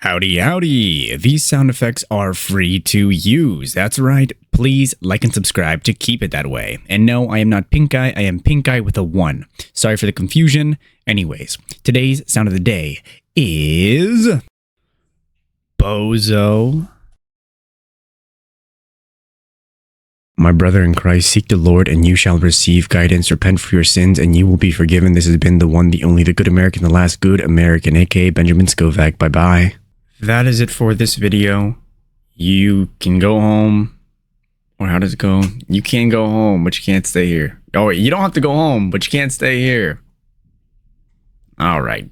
Howdy, howdy. These sound effects are free to use. That's right. Please like and subscribe to keep it that way. And no, I am not Pink Eye. I am Pink Eye with a 1. Sorry for the confusion. Anyways, today's sound of the day is Bozo. My brother in Christ, seek the Lord and you shall receive guidance. Repent for your sins and you will be forgiven. This has been the one, the only, the good American, the last good American, aka Benjamin Scovach. Bye-bye. That is it for this video. You can go home. Or how does it go? You can go home, but you can't stay here. Oh, wait, you don't have to go home, but you can't stay here. All right.